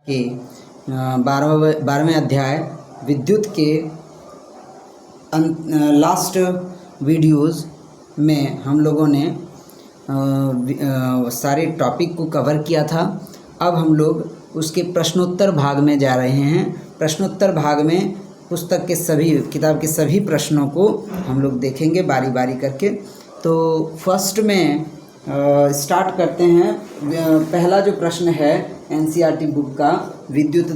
के 12वें अध्याय विद्युत के लास्ट वीडियोज़ में हम लोगों ने सारे टॉपिक को कवर किया था। अब हम लोग उसके प्रश्नोत्तर भाग में जा रहे हैं। प्रश्नोत्तर भाग में पुस्तक के किताब के सभी प्रश्नों को हम लोग देखेंगे बारी बारी करके। तो फर्स्ट में स्टार्ट करते हैं। पहला जो प्रश्न है एनसीईआरटी बुक का विद्युत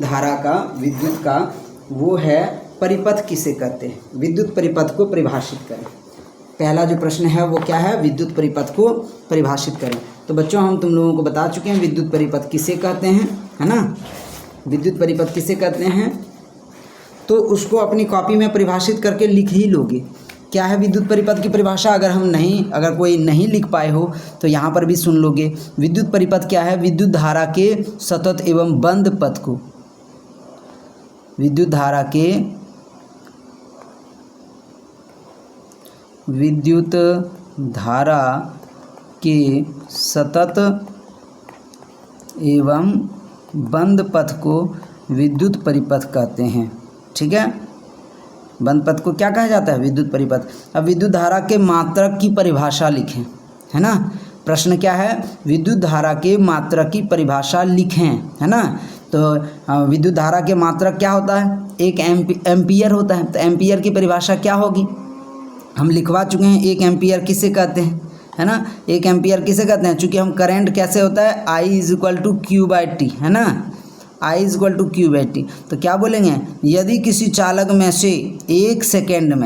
का वो है परिपथ किसे कहते हैं। विद्युत परिपथ को परिभाषित करें। पहला जो प्रश्न है वो क्या है, विद्युत परिपथ को परिभाषित करें। तो बच्चों हम तुम लोगों को बता चुके हैं विद्युत परिपथ किसे कहते हैं, है ना। विद्युत परिपथ किसे कहते हैं तो उसको अपनी कॉपी में परिभाषित करके लिख ही लोगे। क्या है विद्युत परिपथ की परिभाषा, अगर कोई नहीं लिख पाए हो तो यहाँ पर भी सुन लोगे। विद्युत परिपथ क्या है, विद्युत धारा के सतत एवं बंद पथ को, विद्युत धारा के सतत एवं बंद पथ को विद्युत परिपथ कहते हैं। ठीक है, बंद पथ को क्या कहा जाता है, विद्युत परिपथ। अब विद्युत धारा के मात्रक की परिभाषा लिखें, है ना। प्रश्न क्या है, विद्युत धारा के मात्रक की परिभाषा लिखें, है ना। तो विद्युत धारा के मात्रक क्या होता है, एक एम्पियर होता है। तो एम्पियर की परिभाषा क्या होगी, हम लिखवा चुके हैं। एक एम्पियर किसे कहते हैं, है ना। एक एम्पियर किसे कहते हैं, चूँकि हम करंट कैसे होता है I=Q/T, है ना। I=Q/T। तो क्या बोलेंगे, यदि किसी चालक में से एक सेकेंड में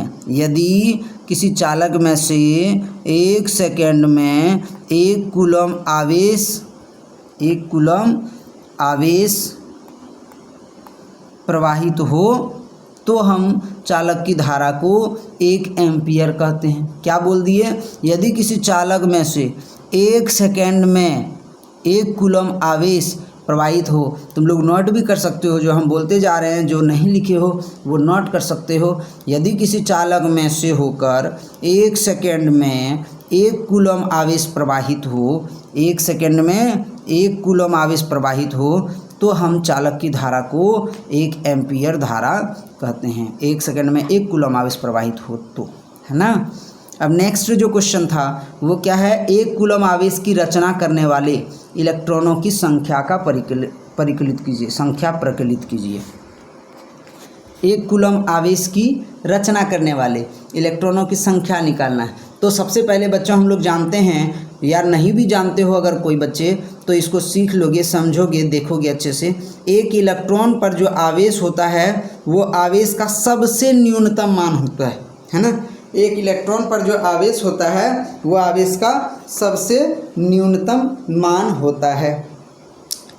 एक कूलम आवेश प्रवाहित हो तो हम चालक की धारा को 1 एम्पियर कहते हैं। क्या बोल दिए, यदि किसी चालक में से एक सेकेंड में 1 कूलम आवेश प्रवाहित हो। तुम लोग नोट भी कर सकते हो, जो हम बोलते जा रहे हैं, जो नहीं लिखे हो वो नोट कर सकते हो। यदि किसी चालक में से होकर 1 सेकेंड में 1 कूलम आवेश प्रवाहित हो, 1 सेकेंड में 1 कूलम आवेश प्रवाहित हो तो हम चालक की धारा को 1 एम्पियर धारा कहते हैं। 1 सेकेंड में 1 कूलम आवेश प्रवाहित हो तो, है ना। अब नेक्स्ट जो क्वेश्चन था वो क्या है, 1 कूलम आवेश की रचना करने वाले इलेक्ट्रॉनों की संख्या का प्रकलित कीजिए। 1 कूलम आवेश की रचना करने वाले इलेक्ट्रॉनों की संख्या निकालना है। तो सबसे पहले बच्चों हम लोग जानते हैं, यार नहीं भी जानते हो अगर कोई बच्चे तो इसको सीख लोगे, समझोगे, देखोगे अच्छे से। एक इलेक्ट्रॉन पर जो आवेश होता है वो आवेश का सबसे न्यूनतम मान होता है ना। एक इलेक्ट्रॉन पर जो आवेश होता है वो आवेश का सबसे न्यूनतम मान होता है।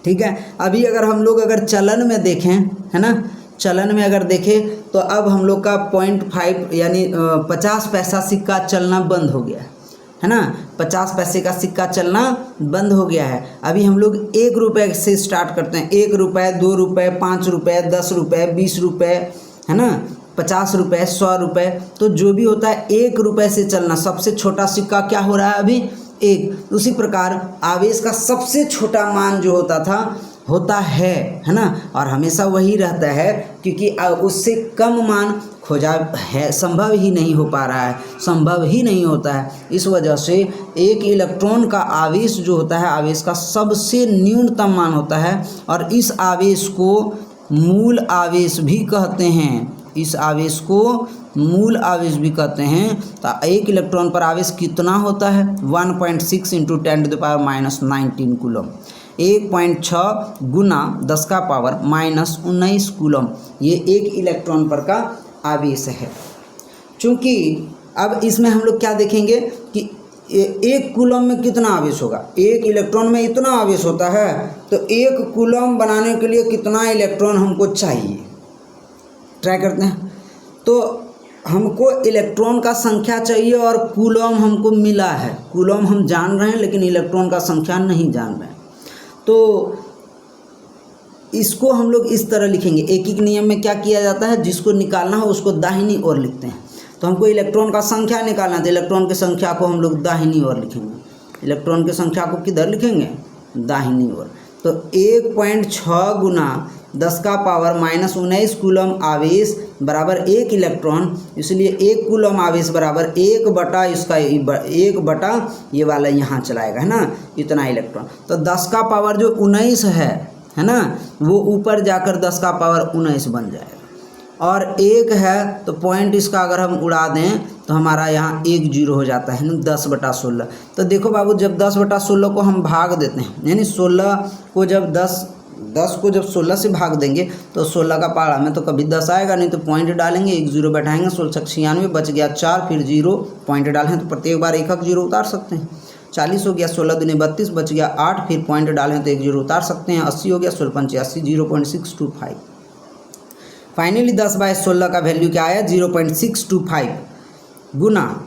ठीक है, अभी हम लोग चलन में देखें, है ना, चलन में अगर देखें तो अब हम लोग का 0.5 यानी 50 पैसा सिक्का चलना बंद हो गया है ना। 50 पैसे का सिक्का चलना बंद हो गया है। अभी हम लोग 1 रुपये से स्टार्ट करते हैं। 1 रुपये, 2 रुपये, 5 रुपये, 10 रुपये, 20 रुपये, है ना, 50 रुपये, 100 रुपये। तो जो भी होता है 1 रुपये से चलना। सबसे छोटा सिक्का क्या हो रहा है अभी, 1। उसी प्रकार आवेश का सबसे छोटा मान जो होता है ना, और हमेशा वही रहता है क्योंकि उससे कम मान खोजा है, संभव ही नहीं हो पा रहा है, संभव ही नहीं होता है। इस वजह से एक इलेक्ट्रॉन का आवेश जो होता है आवेश का सबसे न्यूनतम मान होता है और इस आवेश को मूल आवेश भी कहते हैं। इस आवेश को मूल आवेश भी कहते हैं। तो एक इलेक्ट्रॉन पर आवेश कितना होता है, 1.6 × 10⁻⁻19 कूलम। 1.6 गुना 10⁻⁻19 कूलम ये एक इलेक्ट्रॉन पर का आवेश है। चूँकि अब इसमें हम लोग क्या देखेंगे कि 1 कूलम में कितना आवेश होगा। एक इलेक्ट्रॉन में इतना आवेश होता है तो 1 कूलम बनाने के लिए कितना इलेक्ट्रॉन हमको चाहिए, ट्राई करते हैं। तो हमको इलेक्ट्रॉन का संख्या चाहिए और कूलम हमको मिला है। कूलम हम जान रहे हैं लेकिन इलेक्ट्रॉन का संख्या नहीं जान रहे हैं। तो इसको हम लोग इस तरह लिखेंगे। एक नियम में क्या किया जाता है, जिसको निकालना हो उसको दाहिनी ओर लिखते हैं। तो हमको इलेक्ट्रॉन का संख्या निकालना है तो इलेक्ट्रॉन की संख्या को हम लोग दाहिनी ओर लिखेंगे। इलेक्ट्रॉन की संख्या को किधर लिखेंगे, दाहिनी ओर। तो 1.6 गुना 10 का पावर -19 कूलम आवेश बराबर 1 इलेक्ट्रॉन, इसलिए 1 कूलम आवेश बराबर 1 बटा इसका 1 बटा ये वाला यहाँ चलाएगा, है ना, इतना इलेक्ट्रॉन। तो 10 का पावर जो 19 है ना, वो ऊपर जाकर 10 का पावर 19 बन जाएगा। और 1 है तो पॉइंट इसका अगर हम उड़ा दें तो हमारा यहाँ 1 0 हो जाता है ना, 10/16। तो देखो बाबू, जब 10/16 को हम भाग देते हैं, यानी 16 को जब 10 को जब 16 से भाग देंगे तो 16 का पारा में तो कभी 10 आएगा नहीं, तो पॉइंट डालेंगे, 1 0 बैठाएंगे, 16 96 बच गया 4, फिर 0 पॉइंट डालें तो प्रत्येक बार एक 0 उतार सकते हैं। 40 हो गया, 16 दूनी 32 बच गया 8, फिर पॉइंट डालें तो 1 0 उतार सकते हैं। 80 हो गया, 16 85 0.625। फाइनली 10/16 का वैल्यू क्या आया, 0.625 गुना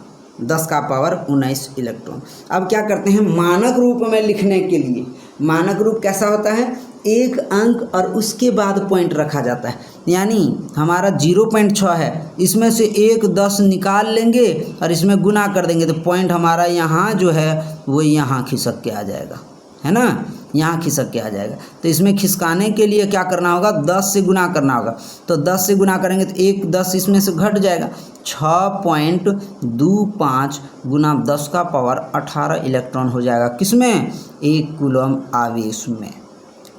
10 का पावर 19 इलेक्ट्रॉन। अब क्या करते हैं, मानक रूप में लिखने के लिए, मानक रूप कैसा होता है, एक अंक और उसके बाद पॉइंट रखा जाता है। यानी हमारा 0.6 है, इसमें से 1 10 निकाल लेंगे और इसमें गुना कर देंगे तो पॉइंट हमारा यहाँ जो है वो यहाँ खिसक के आ जाएगा, है ना, यहाँ खिसक के आ जाएगा। तो इसमें खिसकाने के लिए क्या करना होगा, 10 से गुना करना होगा। तो 10 से गुना करेंगे तो 1 10 इसमें से घट जाएगा, 6.25 गुना 10 का पावर 18 इलेक्ट्रॉन हो जाएगा, किसमें, 1 कूलम आवेश में।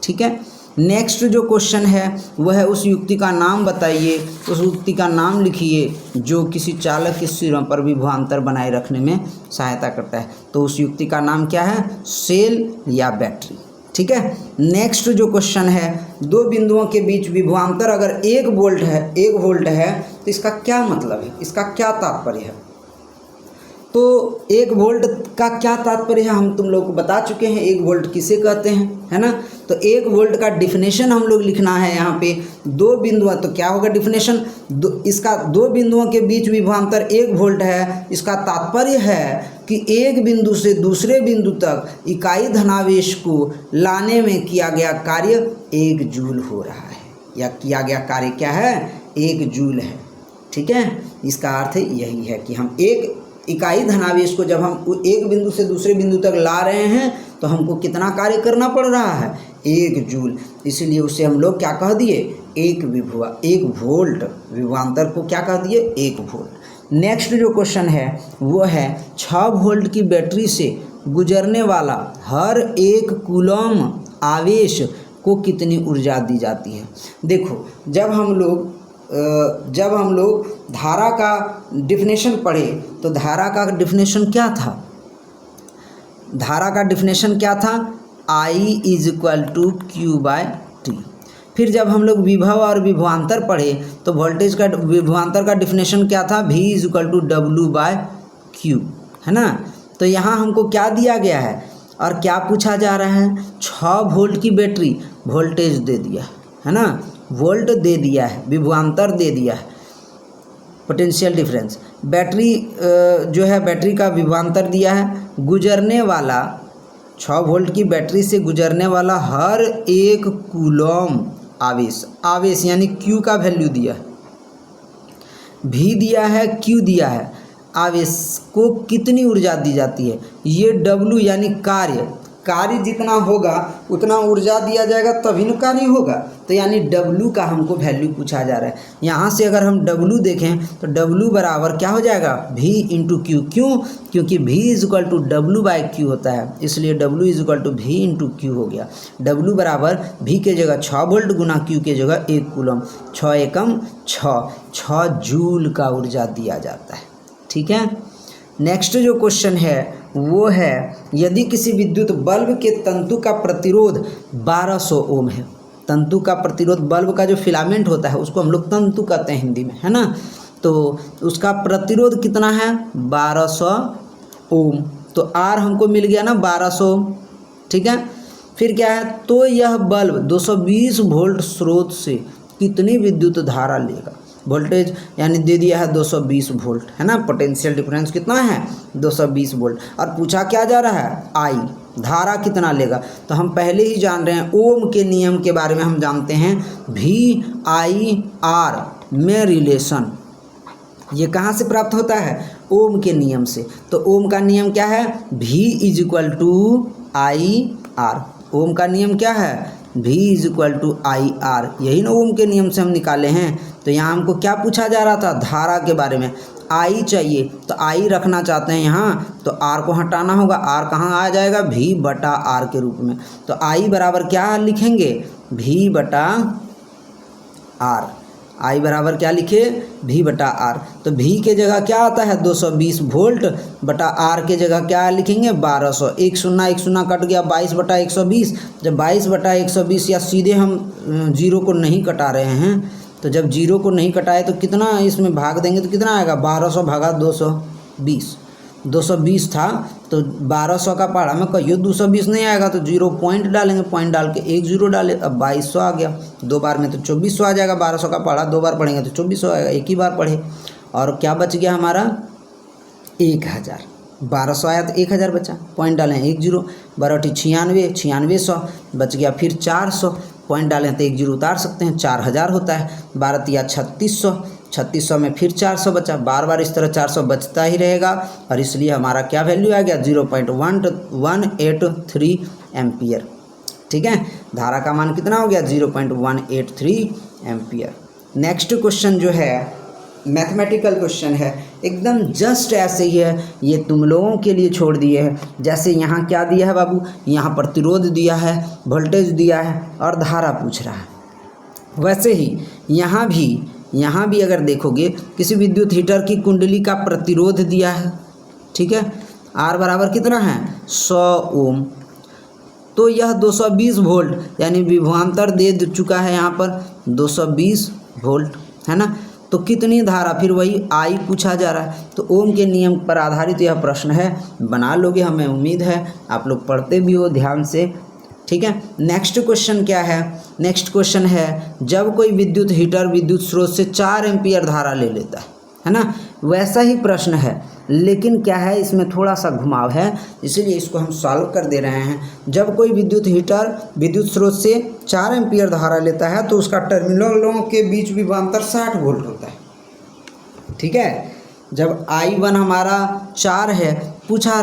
ठीक है। नेक्स्ट जो क्वेश्चन है वह है, उस युक्ति का नाम बताइए, उस युक्ति का नाम लिखिए जो किसी चालक के सिरों पर विभवांतर बनाए रखने में सहायता करता है। तो उस युक्ति का नाम क्या है, सेल या बैटरी। ठीक है। नेक्स्ट जो क्वेश्चन है, दो बिंदुओं के बीच विभवांतर अगर 1 वोल्ट है तो इसका क्या मतलब है, इसका क्या तात्पर्य है। तो 1 वोल्ट का क्या तात्पर्य है हम तुम लोग को बता चुके हैं, 1 वोल्ट किसे कहते हैं, है ना। तो 1 वोल्ट का डिफिनेशन हम लोग लिखना है यहाँ पे। दो बिंदुओं, तो क्या होगा डिफिनेशन, इसका दो बिंदुओं के बीच विभवांतर 1 वोल्ट है। इसका तात्पर्य है कि एक बिंदु से दूसरे बिंदु तक इकाई धनावेश को लाने में किया गया कार्य 1 जूल हो रहा है, या किया गया कार्य क्या है, 1 जूल है। ठीक है। इसका अर्थ यही है कि हम एक इकाई धनावेश को जब हम एक बिंदु से दूसरे बिंदु तक ला रहे हैं तो हमको कितना कार्य करना पड़ रहा है, 1 जूल। इसलिए उसे हम लोग क्या कह दिए, 1 वोल्ट, विभवांतर को क्या कह दिए, 1 वोल्ट। नेक्स्ट जो क्वेश्चन है वो है, 6 वोल्ट की बैटरी से गुजरने वाला हर 1 कूलम आवेश को कितनी ऊर्जा दी जाती है। देखो, जब हम लोग धारा का डिफिनेशन पढ़े तो धारा का डिफिनेशन क्या था, धारा का डिफिनेशन क्या था, I = Q/T। फिर जब हम लोग विभव और विभवांतर पढ़े तो वोल्टेज का विभवांतर का डिफिनेशन क्या था, V = W/Q, है ना। तो यहाँ हमको क्या दिया गया है और क्या पूछा जा रहा है, 6 वोल्ट की बैटरी, वोल्टेज दे दिया है ना, वोल्ट दे दिया है, विभवांतर दे दिया है, पोटेंशियल डिफरेंस, बैटरी जो है बैटरी का विभवांतर दिया है, गुजरने वाला 6 वोल्ट की बैटरी से गुजरने वाला हर 1 कूलम आवेश यानी Q का वैल्यू दिया है, V दिया है, Q दिया है, आवेश को कितनी ऊर्जा दी जाती है, ये W यानी कार्य जितना होगा उतना ऊर्जा दिया जाएगा तभी न कार्य होगा। तो यानी W का हमको वैल्यू पूछा जा रहा है। यहाँ से अगर हम W देखें तो W बराबर क्या हो जाएगा, V × Q। क्यों, क्योंकि V = W/Q होता है, इसलिए W = V × Q हो गया। W बराबर V के जगह 6 वोल्ट गुना Q के जगह 1 कूलम, 6 एकम 6 जूल का ऊर्जा दिया जाता है। ठीक है। नेक्स्ट जो क्वेश्चन है वो है, यदि किसी विद्युत बल्ब के तंतु का प्रतिरोध 1200 ओम है, तंतु का प्रतिरोध, बल्ब का जो फिलामेंट होता है उसको हम लोग तंतु कहते हैं हिंदी में, है ना। तो उसका प्रतिरोध कितना है, 1200 ओम। तो R हमको मिल गया ना 1200। ठीक है। फिर क्या है, तो यह बल्ब 220 वोल्ट स्रोत से कितनी विद्युत धारा लेगा। वोल्टेज यानी दे दिया है 220 वोल्ट, है ना, पोटेंशियल डिफरेंस कितना है, 220 वोल्ट। और पूछा क्या जा रहा है, I, धारा कितना लेगा। तो हम पहले ही जान रहे हैं, ओम के नियम के बारे में हम जानते हैं, VIR में रिलेशन ये कहाँ से प्राप्त होता है, ओम के नियम से। तो ओम का नियम क्या है, V = IR। ओम का नियम क्या है, V is equal to I R, यही ना ओम के नियम से हम निकाले हैं। तो यहाँ हमको क्या पूछा जा रहा था, धारा के बारे में। आई चाहिए तो आई रखना चाहते हैं यहाँ, तो आर को हटाना होगा। आर कहाँ आ जाएगा, V बटा आर के रूप में। तो आई बराबर क्या लिखेंगे, V बटा आर। आई बराबर क्या लिखे, V बटा आर। तो V के जगह क्या आता है 220 वोल्ट, बटा आर के जगह क्या लिखेंगे 1200। एक शून्य कट गया, 22 बटा 120। जब 22 बटा 120, या सीधे हम जीरो को नहीं कटा रहे हैं, तो जब जीरो को नहीं कटाए तो कितना इसमें भाग देंगे तो कितना आएगा, 1200 भागा 220। 220 था तो 1200 का पहाड़ा में कहियो 220 नहीं आएगा, तो 0 पॉइंट डालेंगे, पॉइंट डाल के एक जीरो डाले, अब 2200 आ गया। 2 बार में तो 2400 आ जाएगा। 1200 का पहाड़ा 2 बार पढ़ेंगे तो 2400 आएगा, एक ही बार पढ़े। और क्या बच गया हमारा 1000। 1200 आया तो 1000 बचा, पॉइंट डालें 1 जीरो, 12 96, 9600 बच गया। फिर 400 पॉइंट डालें तो 1 जीरो उतार सकते हैं, 4000 होता है। 12 तिया 3600, 3600 में फिर 400 बचा। बार बार इस तरह 400 बचता ही रहेगा, और इसलिए हमारा क्या वैल्यू आ गया 0.183 एम्पियर। ठीक है, धारा का मान कितना हो गया 0.183 एम्पियर। नेक्स्ट क्वेश्चन जो है मैथमेटिकल क्वेश्चन है, एकदम जस्ट ऐसे ही है, ये तुम लोगों के लिए छोड़ दिए हैं। जैसे यहाँ क्या दिया है बाबू, यहाँ प्रतिरोध दिया है, वोल्टेज दिया है और धारा पूछ रहा है। वैसे ही यहाँ भी अगर देखोगे किसी विद्युत हीटर की कुंडली का प्रतिरोध दिया है, ठीक है, R बराबर कितना है 100 ओम। तो यह 220 वोल्ट यानी विभवांतर दे चुका है यहाँ पर 220 वोल्ट, है ना। तो कितनी धारा, फिर वही आई पूछा जा रहा है। तो ओम के नियम पर आधारित यह प्रश्न है, बना लोगे हमें उम्मीद है, आप लोग पढ़ते भी हो ध्यान से। ठीक है, नेक्स्ट क्वेश्चन क्या है, नेक्स्ट क्वेश्चन है जब कोई विद्युत हीटर विद्युत स्रोत से 4 एम्पियर धारा ले लेता है ना। वैसा ही प्रश्न है, लेकिन क्या है इसमें थोड़ा सा घुमाव है, इसीलिए इसको हम सॉल्व कर दे रहे हैं। जब कोई विद्युत हीटर विद्युत स्रोत से 4 एम्पियर धारा लेता है तो उसका टर्मिनलों के बीच विभवांतर 60 वोल्ट होता है। ठीक है, जब I1 हमारा 4 है, पूछा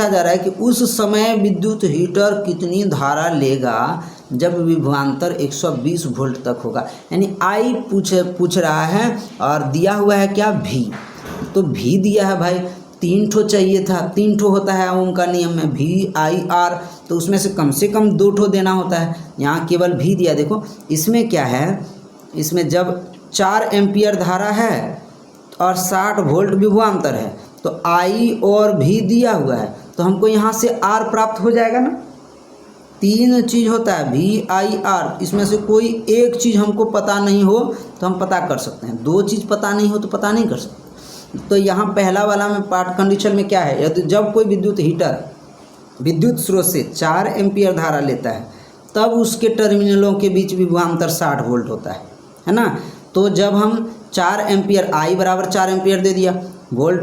जा रहा है कि उस समय विद्युत हीटर कितनी धारा लेगा जब विभवांतर 120 वोल्ट तक होगा। यानी I पूछ रहा है और दिया हुआ है क्या V, तो V दिया है भाई, 3 ठो चाहिए था, 3 ठो होता है ओम का नियम में V I R, तो उसमें से कम 2 ठो देना होता है। यहाँ केवल V दिया। देखो इसमें क्या है, इसमें जब 4 एम्पियर धारा है और 60 वोल्ट विभवांतर है, तो I और V दिया हुआ है, तो हमको यहाँ से R प्राप्त हो जाएगा ना। 3 चीज़ होता है V I R, इसमें से कोई एक चीज़ हमको पता नहीं हो तो हम पता कर सकते हैं, 2 चीज़ पता नहीं हो तो पता नहीं कर सकते। तो यहाँ पहला वाला में पार्ट कंडीशन में क्या है, यदि जब कोई विद्युत हीटर विद्युत स्रोत से 4 एम्पियर धारा लेता है तब उसके टर्मिनलों के बीच विभवांतर 60 वोल्ट होता है ना। तो जब हम 4 एम्पियर I बराबर 4 एम्पियर दे दिया, वोल्ट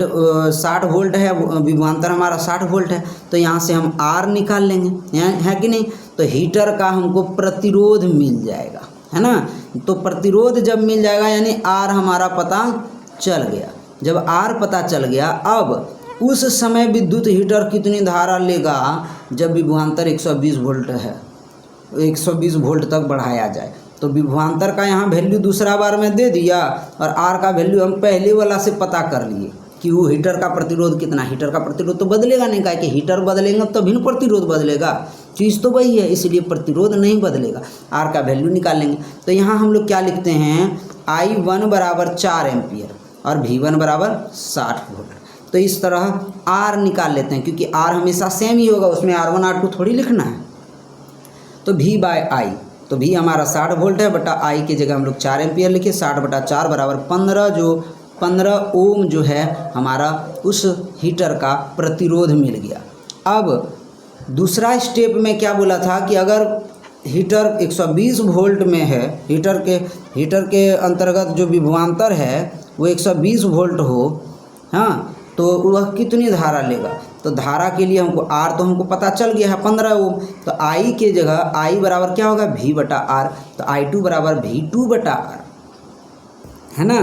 60 वोल्ट है, विभवांतर हमारा 60 वोल्ट है, तो यहाँ से हम R निकाल लेंगे, है कि नहीं। तो हीटर का हमको प्रतिरोध मिल जाएगा, है ना। तो प्रतिरोध जब मिल जाएगा यानी R हमारा पता चल गया। जब R पता चल गया, अब उस समय विद्युत हीटर कितनी धारा लेगा जब विभवांतर 120 वोल्ट है, 120 वोल्ट तक बढ़ाया जाए। तो विभवांतर का यहाँ वैल्यू दूसरा बार में दे दिया और R का वैल्यू हम पहले वाला से पता कर लिए कि वो हीटर का प्रतिरोध कितना। हीटर का प्रतिरोध तो बदलेगा नहीं, क्या कि हीटर बदलेंगे तभी न प्रतिरोध बदलेगा, चीज़ तो वही है, इसलिए प्रतिरोध नहीं बदलेगा। R का वैल्यू निकाल लेंगे। तो यहाँ हम लोग क्या लिखते हैं, I1 बराबर 4 एम्पियर और V1 बराबर 60 वोल्ट। तो इस तरह R निकाल लेते हैं, क्योंकि R हमेशा सेम ही होगा, उसमें R1 R2 थोड़ी लिखना है। तो V बाय I, तो V हमारा 60 वोल्ट है, बटा I की जगह हम लोग 4 एम्पियर लिखे, 60 बटा 4 बराबर 15, जो 15 ओम जो है हमारा उस हीटर का प्रतिरोध मिल गया। अब दूसरा स्टेप में क्या बोला था कि अगर हीटर 120 वोल्ट में है, हीटर के अंतर्गत जो विभवांतर है वो 120 वोल्ट हो, हाँ, तो वह कितनी धारा लेगा। तो धारा के लिए हमको R तो हमको पता चल गया है 15 ओम, तो I के जगह I बराबर क्या होगा V बटा R, तो I2 बराबर V2 बटा R, है ना।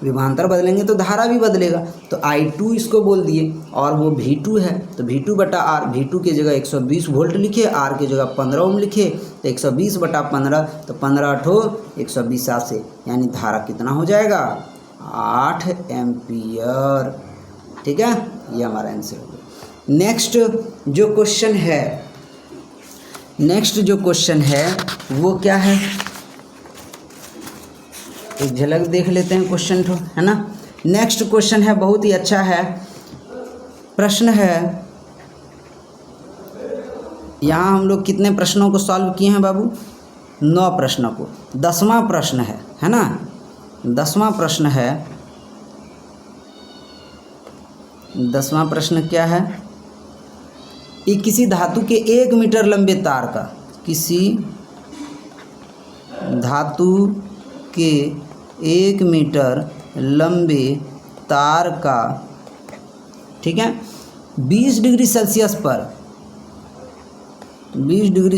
विभवांतर बदलेंगे तो धारा भी बदलेगा। तो I2 इसको बोल दिए और वो V2 है, तो V2 बटा R, V2 की जगह 120 वोल्ट लिखे, R की जगह 15 ओम लिखे, तो 120 बटा 15, तो 15 अठो 120 से, यानी धारा कितना हो जाएगा 8 एम्पियर। ठीक है, ये हमारा आंसर हो गया। नेक्स्ट जो क्वेश्चन है वो क्या है, एक झलक देख लेते हैं क्वेश्चन तो, है ना। नेक्स्ट क्वेश्चन है, बहुत ही अच्छा है प्रश्न है। यहाँ हम लोग कितने प्रश्नों को सॉल्व किए हैं बाबू, 9 प्रश्नों को। 10वां प्रश्न है ना, 10वां प्रश्न है। 10वां प्रश्न क्या है, ये किसी धातु के 1 मीटर लंबे तार का, किसी धातु के 1 मीटर लंबे तार का, ठीक है, 20 डिग्री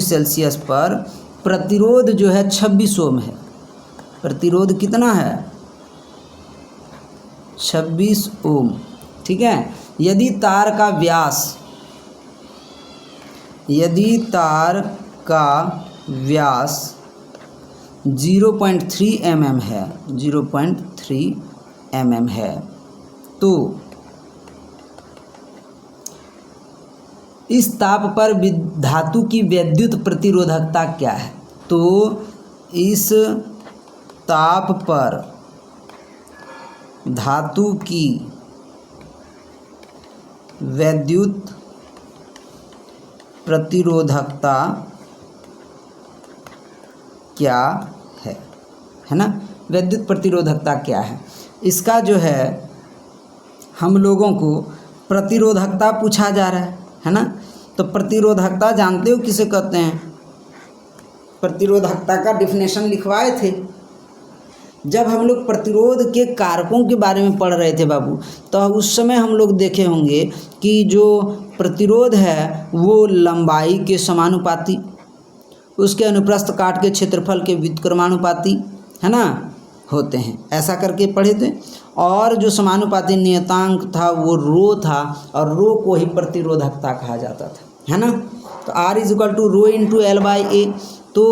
सेल्सियस पर प्रतिरोध जो है 26 ओम है। प्रतिरोध कितना है 26 ओम। ठीक है, यदि तार का व्यास 0.3 mm है, 0.3 mm है, तो इस ताप पर धातु की विद्युत प्रतिरोधकता क्या है। तो इस ताप पर धातु की विद्युत प्रतिरोधकता क्या है ना, विद्युत प्रतिरोधकता क्या है। इसका जो है हम लोगों को प्रतिरोधकता पूछा जा रहा है ना। तो प्रतिरोधकता जानते हो किसे कहते हैं, प्रतिरोधकता का डिफिनेशन लिखवाए थे जब हम लोग प्रतिरोध के कारकों के बारे में पढ़ रहे थे बाबू। तो उस समय हम लोग देखे होंगे कि जो प्रतिरोध है वो लंबाई के समानुपाती, उसके अनुप्रस्थ काट के क्षेत्रफल के व्युत्क्रमानुपाती, है ना, होते हैं, ऐसा करके पढ़े थे। और जो समानुपाती नियतांक था वो रो था, और रो को ही प्रतिरोधकता कहा जाता था, है ना। तो R = ρ × L/A। तो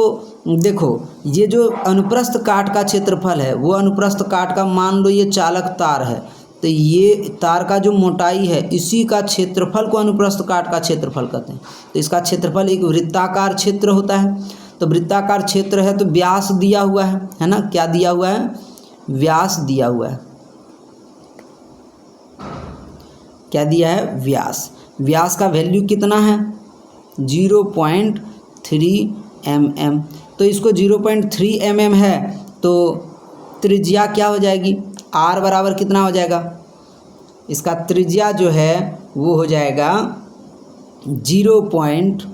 देखो ये जो अनुप्रस्थ काट का क्षेत्रफल है, वो अनुप्रस्थ काट का, मान लो ये चालक तार है, तो ये तार का जो मोटाई है इसी का क्षेत्रफल को अनुप्रस्थ काट का क्षेत्रफल कहते हैं। तो इसका क्षेत्रफल एक वृत्ताकार क्षेत्र होता है। तो वृत्ताकार क्षेत्र है तो व्यास दिया हुआ है ना, क्या दिया हुआ है, व्यास दिया हुआ है। क्या दिया है, व्यास। व्यास का वैल्यू कितना है 0.3 mm। तो इसको 0.3 mm है, तो त्रिज्या क्या हो जाएगी, R बराबर कितना हो जाएगा, इसका त्रिज्या जो है वो हो जाएगा 0.15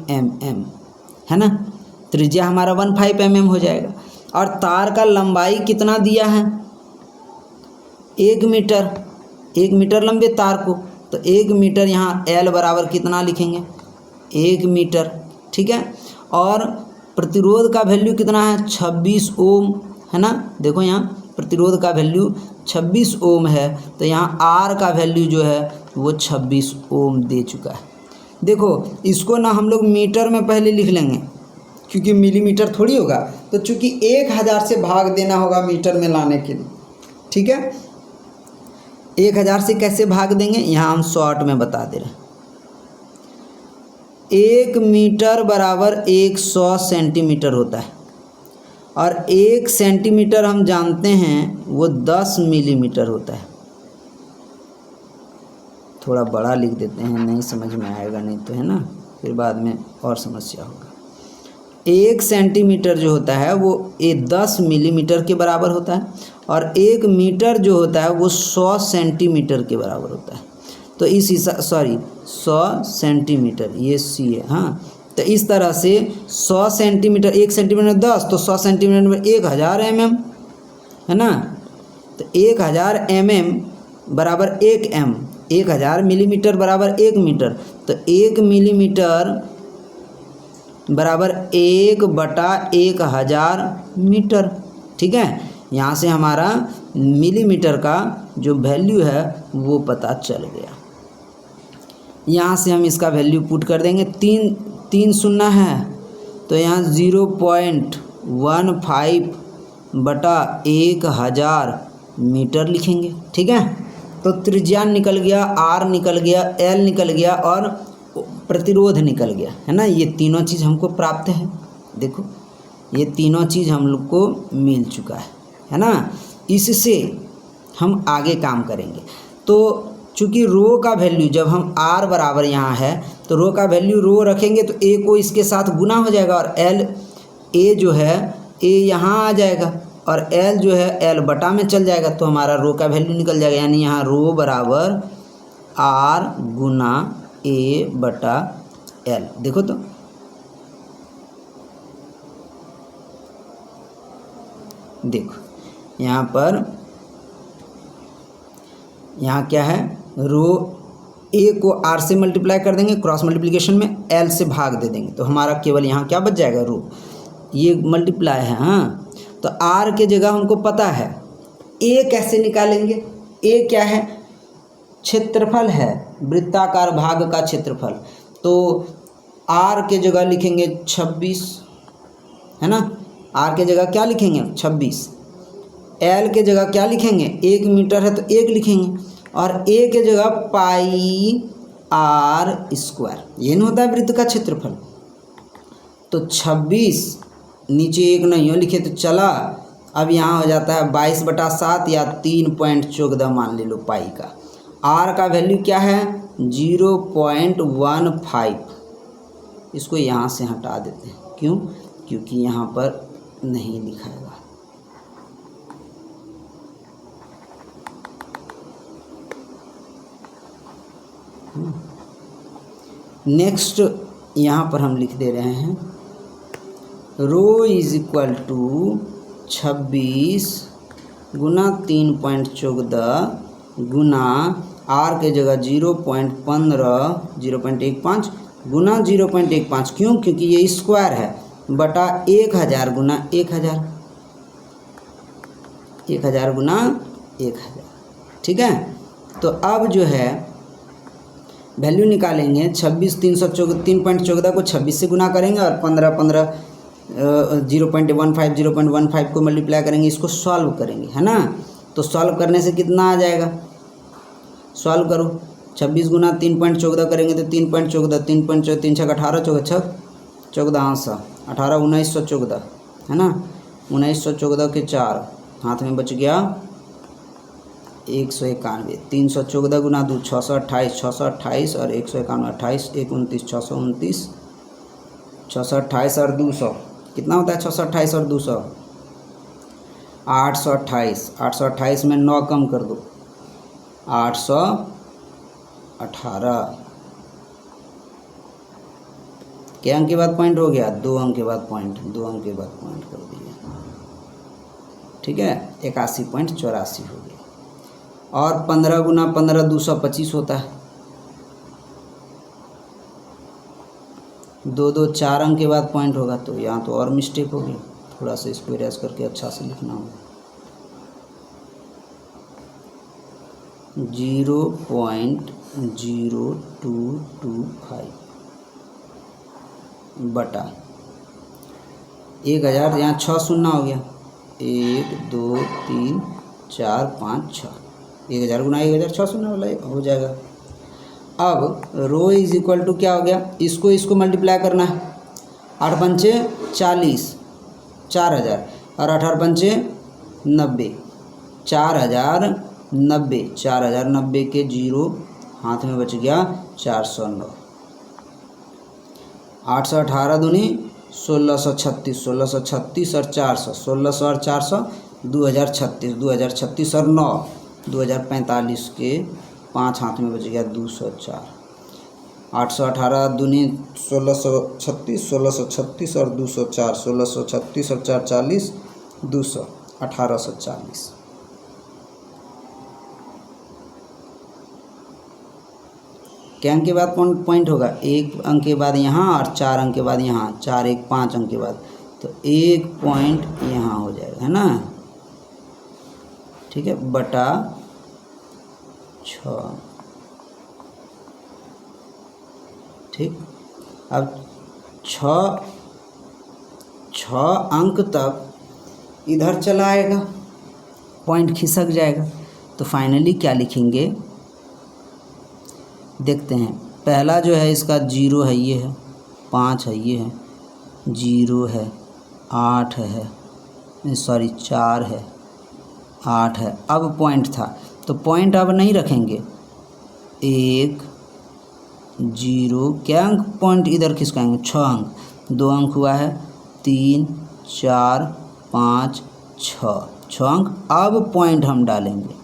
mm, है ना। त्रिज्या हमारा 15 mm हो जाएगा। और तार का लंबाई कितना दिया है 1 मीटर, 1 मीटर लंबे तार को, तो 1 मीटर यहाँ L बराबर कितना लिखेंगे 1 मीटर। ठीक है, और प्रतिरोध का वैल्यू कितना है 26 ओम, है ना। देखो यहाँ प्रतिरोध का वैल्यू 26 ओम है, तो यहाँ R का वैल्यू जो है वो 26 ओम दे चुका है। देखो इसको ना हम लोग मीटर में पहले लिख लेंगे, क्योंकि मिलीमीटर थोड़ी होगा, तो चूँकि 1000 से भाग देना होगा मीटर में लाने के लिए। ठीक है, 1000 से कैसे भाग देंगे, यहाँ हम शॉर्ट में बता दे रहे हैं। 1 मीटर बराबर 100 सेंटीमीटर होता है, और 1 सेंटीमीटर हम जानते हैं वो 10 मिलीमीटर होता है। थोड़ा बड़ा लिख देते हैं, नहीं समझ में आएगा नहीं तो, है ना, फिर बाद में और समस्या होगा। 1 सेंटीमीटर जो होता है वो 10 मिलीमीटर के बराबर होता है, और 1 मीटर जो होता है वो 100 सेंटीमीटर के बराबर होता है। तो इस 100 सेंटीमीटर, ये C है, हाँ। तो इस तरह से 100 सेंटीमीटर, 1 सेंटीमीटर 10, तो 100 सेंटीमीटर में 1000 mm, है ना। तो 1000 mm बराबर 1 m, 1000 मिलीमीटर बराबर 1 मीटर। तो 1 मिलीमीटर बराबर 1/1000 मीटर। ठीक है, यहाँ से हमारा मिलीमीटर का जो वैल्यू है वो पता चल गया। यहाँ से हम इसका वैल्यू पुट कर देंगे, तीन शून्य है तो यहाँ 0.15/1000 मीटर लिखेंगे। ठीक है, तो त्रिज्या निकल गया, आर निकल गया, एल निकल गया और प्रतिरोध निकल गया, है ना। ये तीनों चीज़ हमको प्राप्त है। देखो ये तीनों चीज़ हम लोग को मिल चुका है ना। इससे हम आगे काम करेंगे। तो चूँकि रो का वैल्यू जब हम आर बराबर यहाँ है तो रो का वैल्यू रो रखेंगे तो ए को इसके साथ गुना हो जाएगा और एल ए जो है ए यहाँ आ जाएगा और एल जो है एल बटा में चल जाएगा तो हमारा रो का वैल्यू निकल जाएगा। यानी यहाँ रो बराबर आर गुना ए बटा एल। देखो तो देखो यहाँ पर यहाँ क्या है, रो ए को आर से मल्टीप्लाई कर देंगे, क्रॉस मल्टीप्लिकेशन में एल से भाग दे देंगे तो हमारा केवल यहाँ क्या बच जाएगा, रो। ये मल्टीप्लाई है। हाँ, तो आर के जगह हमको पता है। ए कैसे निकालेंगे, ए क्या है, क्षेत्रफल है, वृत्ताकार भाग का क्षेत्रफल। तो आर के जगह लिखेंगे 26, है ना। आर के जगह क्या लिखेंगे 26। एल के जगह क्या लिखेंगे, 1 मीटर है तो 1 लिखेंगे और ए के जगह पाई आर स्क्वायर। ये नहीं होता है वृत्त का क्षेत्रफल। तो 26 नीचे 1 नहीं हो लिखे तो चला। अब यहाँ हो जाता है 22/7 या 3.14 मान ले लो पाई का। आर का वैल्यू क्या है 0.15। इसको यहाँ से हटा देते हैं, क्यों, क्योंकि यहाँ पर नहीं लिखाएगा। नेक्स्ट यहाँ पर हम लिख दे रहे हैं रो इज इक्वल टू 26 गुना 3.14 गुना आर के जगह 0.15 गुना 0.15। क्यों, क्योंकि ये स्क्वायर है, बटा 1000 गुना 1000 गुना 1000। ठीक है, तो अब जो है वैल्यू निकालेंगे 26 3.14 को 26 से गुना करेंगे और 15 0.15 को मल्टीप्लाई करेंगे, इसको सॉल्व करेंगे, है ना। तो सॉल्व करने से कितना आ जाएगा, सॉल्व करो। 26 गुना 3.14 करेंगे तो 3.14 3 छक 18 14 18 1914, है ना। 1914 के 4 हाथ में बच गया 191। 314 गुना 2 628 और 191 28 1 29 629 628 और 200 कितना होता है 628 और 200 828। 828 में 9 कम कर दो 818। क्या अंक के बाद पॉइंट हो गया, 2 अंक के बाद पॉइंट, 2 अंक के बाद पॉइंट कर दिया। ठीक है, 81.84 हो गया। और 15 गुना 15 225 होता है। 2 4 अंक के बाद पॉइंट होगा तो यहाँ तो और मिस्टेक होगी, थोड़ा सा इसको इरेज करके अच्छा से लिखना होगा। 0.0225 बटा 1000। यहाँ 6 शून्य हो गया, 1 2 3 4 5 6। 1000 गुना 1000 6 शून्य वाला हो जाएगा। अब रो इज इक्वल टू क्या हो गया, इसको मल्टीप्लाई करना है। 8 पंचे 40 4000 और 18 पंचे 90 4090। 4090 के 0 हाथ में बच गया 409। 818 दूनी 1636 1636 और 400 1600 और 400 2036 2036 और 9 2045 के 5 हाथ में बच गया 204। 818 दूनी 1636 1636 और 204 1636 और 440 200 1840। क्या अंक के बाद पॉइंट होगा, 1 अंक के बाद यहाँ और 4 अंक के बाद यहाँ, 4 1 5 अंक के बाद, तो 1 पॉइंट यहाँ हो जाएगा, है ना, ठीक है, बटा 6। ठीक, अब 6 अंक तक इधर चला आएगा, पॉइंट खिसक जाएगा। तो फाइनली क्या लिखेंगे, देखते हैं। पहला जो है इसका 0 है, ये है, 5 है, ये है, 0 है, 8 है, सॉरी 4 है, 8 है। अब पॉइंट था तो पॉइंट अब नहीं रखेंगे, 1 0 क्या अंक पॉइंट इधर खिसकाएंगे, 6 अंक, 2 अंक हुआ है, 3 4 5 6 अंक। अब पॉइंट हम डालेंगे,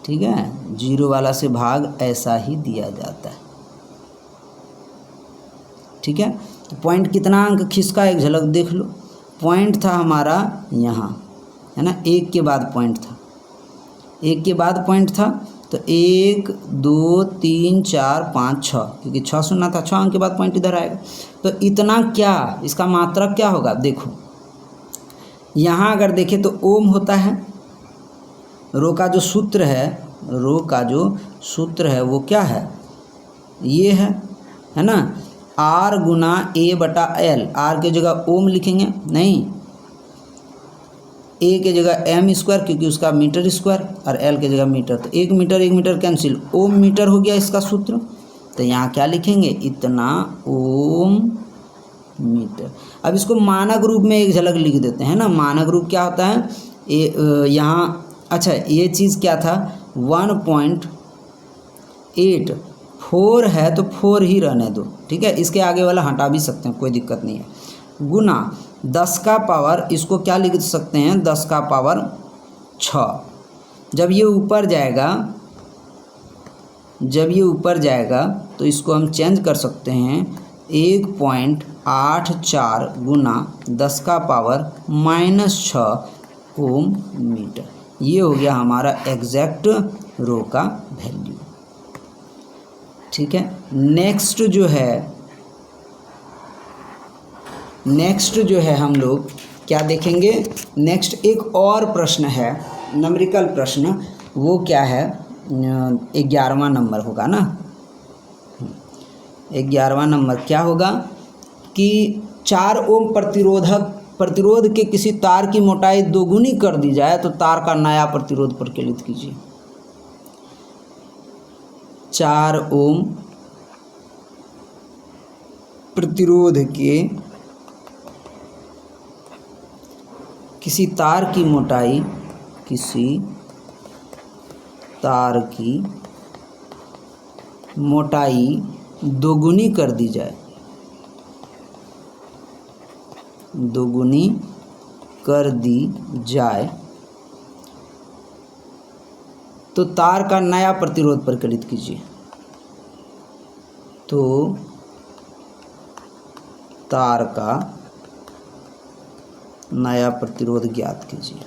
ठीक है, 0 वाला से भाग ऐसा ही दिया जाता है, ठीक है। तो पॉइंट कितना अंक खिसका एक झलक देख लो। पॉइंट था हमारा यहाँ, है ना, 1 के बाद पॉइंट था, 1 के बाद पॉइंट था, तो 1 2 3 4 5 6, क्योंकि 6 सुनना था, 6 अंक के बाद पॉइंट इधर आएगा। तो इतना क्या, इसका मात्रक क्या होगा, देखो यहाँ अगर देखें तो ओम होता है, रो का जो सूत्र है, वो क्या है, ये है ना, R गुना A बटा L, R के जगह ओम लिखेंगे, नहीं, A के जगह m स्क्वायर, क्योंकि उसका मीटर स्क्वायर, और L के जगह मीटर, तो 1 मीटर कैंसिल, ओम मीटर हो गया इसका सूत्र। तो यहाँ क्या लिखेंगे, इतना ओम मीटर। अब इसको मानक रूप में एक झलक लिख देते हैं ना। मानक रूप क्या होता है, यहाँ, अच्छा ये चीज़ क्या था, 1.8, 4 है तो 4 ही रहने दो, ठीक है, इसके आगे वाला हटा भी सकते हैं, कोई दिक्कत नहीं है, गुना 10 का पावर, इसको क्या लिख सकते हैं, 10 का पावर 6। जब ये ऊपर जाएगा तो इसको हम चेंज कर सकते हैं, 1.84 गुना 10 का पावर -6 ओम मीटर। ये हो गया हमारा एग्जैक्ट रो का वैल्यू, ठीक है। नेक्स्ट जो है हम लोग क्या देखेंगे, नेक्स्ट एक और प्रश्न है, न्यूमेरिकल प्रश्न, वो क्या है, 11वां नंबर होगा ना। 11वां नंबर क्या होगा कि 4 ओम प्रतिरोध के किसी तार की मोटाई 2 गुनी कर दी जाए तो तार का नया प्रतिरोध प्रकलित कीजिए। 4 ओम प्रतिरोध के किसी तार की मोटाई 2 गुनी कर दी जाए, 2 गुनी कर दी जाए तो तार का नया प्रतिरोध प्रकलित कीजिए। तो तार का नया प्रतिरोध ज्ञात कीजिए।